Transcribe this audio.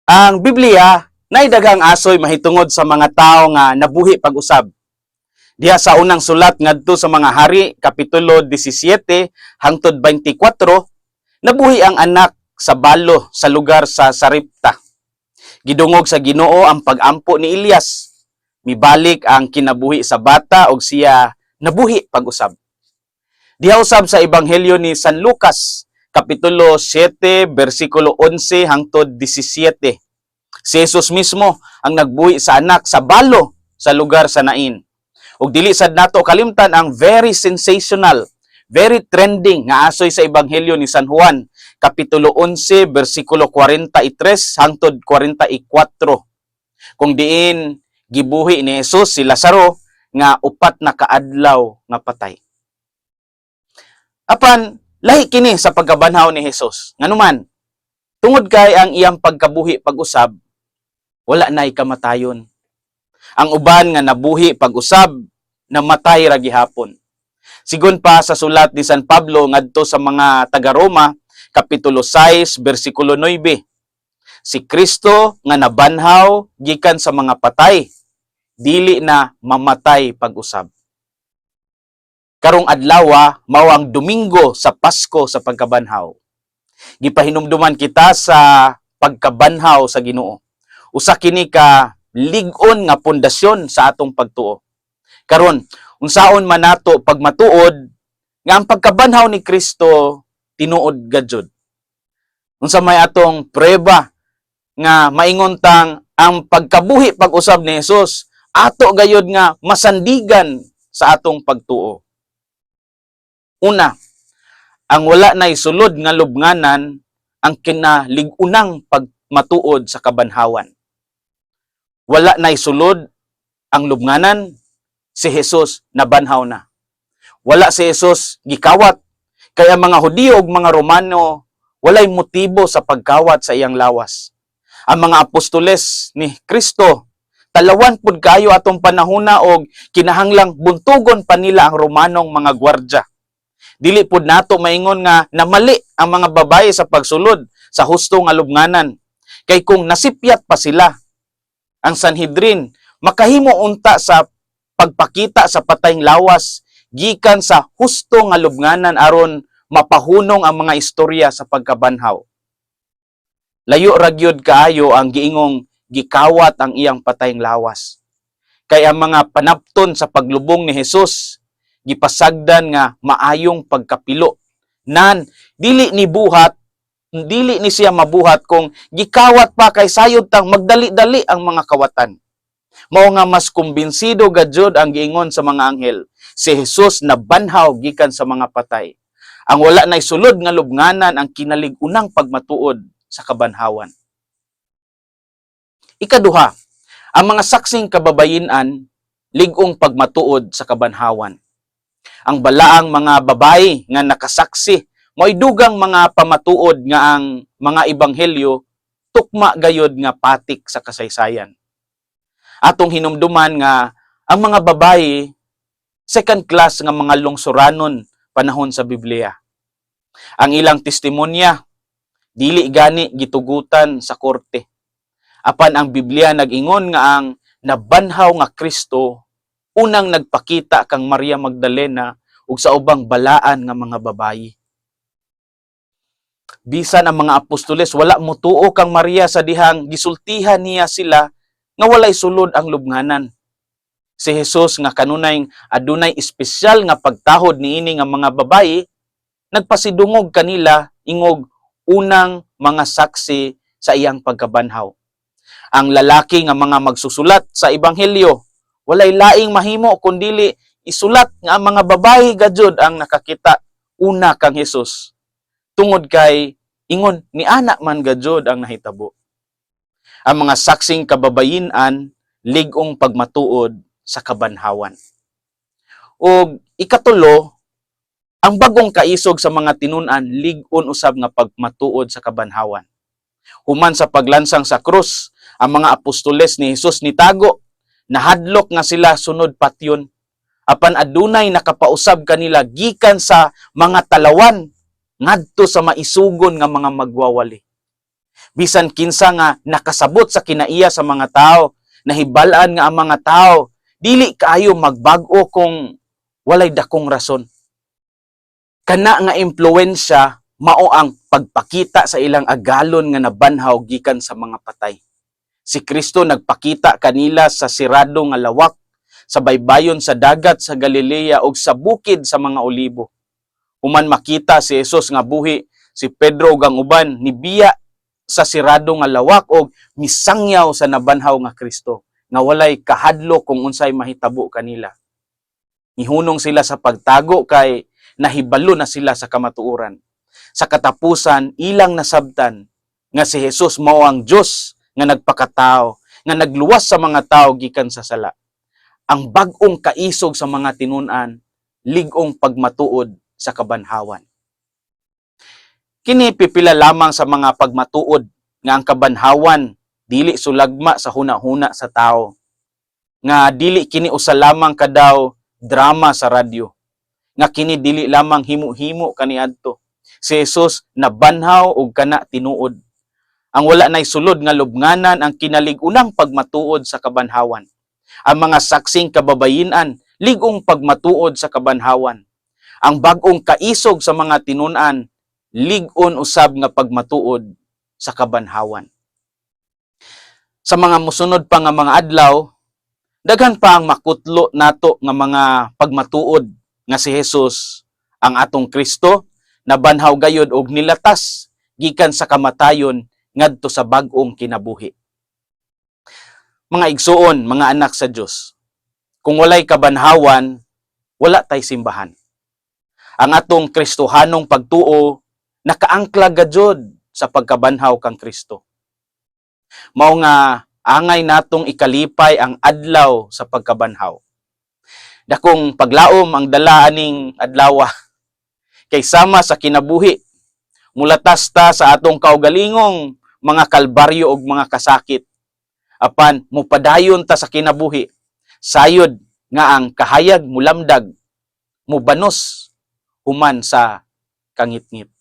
Ang Biblia nay daghang asoy mahitungod sa mga tawo nga nabuhi pag-usab. Diha sa unang sulat ngadto sa mga Hari kapitulo 17 hangtod 24, nabuhi ang anak sa balo sa lugar sa Saripta. Gidungog sa Ginoo ang pag-ampo ni Elias. Mibalik ang kinabuhi sa bata ug siya nabuhi pag-usab. Diha usab sa Ebanghelyo ni San Lucas kapitulo 7 bersikulo 11 hangtod 17. Si Jesus mismo ang nagbuhi sa anak sa balo sa lugar sa Nain. Ug dili sad nato kalimtan ang very sensational, very trending nga asoy sa Ebanghelyo ni San Juan kapitulo 11 bersikulo 43 hangtod 44. Kung diin gibuhi ni Jesus si Lazaro nga upat na kaadlaw nga patay. Apan lahi kini sa pagkabanhaw ni Jesus. Nganuman, tungod kay ang iyang pagkabuhi pag-usab, wala na'y kamatayon. Ang uban nga nabuhi pag-usab, namatay ra gihapon. Sigon pa sa sulat ni San Pablo ngadto sa mga taga-Roma, kapitulo 6, bersikulo 9. Si Kristo nga nabanhaw gikan sa mga patay, dili na mamatay pag-usab. Karong adlaw mao ang Domingo sa Pasko sa pagkabanhaw. Gipahinumduman kita sa pagkabanhaw sa Ginoo. Usa kini ka lig-on nga pundasyon sa atong pagtuo. Karon, unsaon man nato pagmatuod nga ang pagkabanhaw ni Kristo tinuod gayud. Unsa may atong prueba nga maingon tang ang pagkabuhi pag-usab ni Jesus ato gayud nga masandigan sa atong pagtuo. Una, ang wala nay sulod nga lubnganan ang kinalig-unang pagmatuod sa kabanhawan. Wala nay sulod ang lubnganan, si Jesus nabanhaw na. Wala si Jesus gikawat, kaya mga Hudiyo ug mga Romano walay motibo sa pagkawat sa iyang lawas. Ang mga apostoles ni Kristo talawan pud kayo atong panahona og kinahanglang buntugon pa nila ang Romanong mga gwardya. Dili pud nato maingon nga namali ang mga babaye sa pagsulod sa husto nga lubnganan. Kay kung nasipyat pa sila, ang Sanhedrin makahimo unta sa pagpakita sa patayng lawas gikan sa husto nga lubnganan aron mapahunong ang mga istorya sa pagkabanhaw. Layo ra gyud kaayo ang giingong gikawat ang iyang patayng lawas. Kay ang mga panapton sa paglubong ni Jesus gipasagdan nga maayong pagkapilo. Nan dili ni siya mabuhat kung gikawat pa kay sayod tang magdali-dali ang mga kawatan. Mao nga mas kumbinsido gayud ang giingon sa mga anghel, si Jesus nabanhaw gikan sa mga patay. Ang wala nay sulod nga lubnganan ang kinalig-unang pagmatuod sa kabanhawan. Ikaduha, ang mga saksing kababayin-an lig-ong pagmatuod sa kabanhawan. Ang balaang mga babayi nga nakasaksi mo'y dugang mga pamatuod nga ang mga ebanghelyo tukma gayud nga patik sa kasaysayan. Atong hinumduman nga ang mga babayi second class nga mga lungsuranon panahon sa Biblia. Ang ilang testimonya dili gani gitugutan sa korte. Apan ang Biblia nag-ingon nga ang nabanhaw nga Kristo unang nagpakita kang Maria Magdalena ug sa ubang balaan nga mga babayi. Bisan ang mga apostoles wala motuo kang Maria sa dihang gisultihan niya sila nga walay sulod ang lubnganan. Si Jesus nga kanunay adunay espesyal nga pagtahod niini nga mga babayi, nagpasidungog kanila ingog unang mga saksi sa iyang pagkabanhaw. Ang lalaki nga mga magsusulat sa ebanghelyo walay laing mahimo kundili isulat nga ang mga babayi gayud ang nakakita una kang Jesus. Tungod kay ingon ni anak man gayud ang nahitabo. Ang mga saksing kababayin-an lig-ong pagmatuod sa kabanhawan. Ug ikatulo, ang bagong kaisog sa mga tinun-an lig-on usab nga pagmatuod sa kabanhawan. Human sa paglansang sa krus, ang mga apostoles ni Jesus nitago, nahadlok nga sila sunod patyon. Apan adunay nakapausab kanila gikan sa mga talawan ngadto sa maisugon nga mga magwawali. Bisan kinsa nga nakasabot sa kinaiya sa mga tao, nahibal-an nga ang mga tao dili kaayo magbag-o kung walay dakong rason. Kana nga impluwensya mao ang pagpakita sa ilang agalon nga nabanhaw gikan sa mga patay. Si Kristo nagpakita kanila sa sirado nga lawak, sa baybayon sa dagat sa Galilea ug sa bukid sa mga olibo. Human makita si Jesus nga buhi, si Pedro ug ang uban nibiya sa sirado nga lawak ug misangyaw sa nabanhaw nga Kristo nga walay kahadlo kung unsay mahitabo kanila. Nihunong sila sa pagtago kay nahibalo na sila sa kamatuoran. Sa katapusan, ilang nasabtan nga si Jesus mao ang Dios nga nagpakatao, nga nagluwas sa mga tao gikan sa sala. Ang bag-ong kaisog sa mga tinun-an, lig-ong pagmatuod sa kabanhawan. Kini pipila lamang sa mga pagmatuod nga ang kabanhawan dili sulagma sa huna-huna sa tao. Nga dili kini usa lamang kadaw drama sa radyo. Nga kini dili lamang himo-himo kaniadto. Si Jesus nabanhaw og kana tinuod. Ang wala nay sulod nga lubnganan ang kinalig-unang pagmatuod sa kabanhawan. Ang mga saksing kababayin-an lig-ong pagmatuod sa kabanhawan. Ang bag-ong kaisog sa mga tinun-an lig-on usab nga pagmatuod sa kabanhawan. Sa mga mosunod pa nga mga adlaw, daghan pa ang makutlo nato nga mga pagmatuod nga si Jesus ang atong Kristo nabanhaw gayud og nilatas gikan sa kamatayon ngadto sa bag-ong kinabuhi. Mga igsuon, mga anak sa Dios, kung walay kabanhawan, wala tay simbahan. Ang atong Kristohanong pagtuo nakaangkla gayud sa pagkabanhaw kang Kristo. Mao nga angay natong ikalipay ang adlaw sa pagkabanhaw. Dakong paglaom ang dala aning adlaw kay sama sa kinabuhi. Mulatas ta sa atong kaugalingong mga kalbaryo ug mga kasakit. Apan mupadayon ta sa kinabuhi. Sayod nga ang kahayag mulamdag, mubanos human sa kangitngit.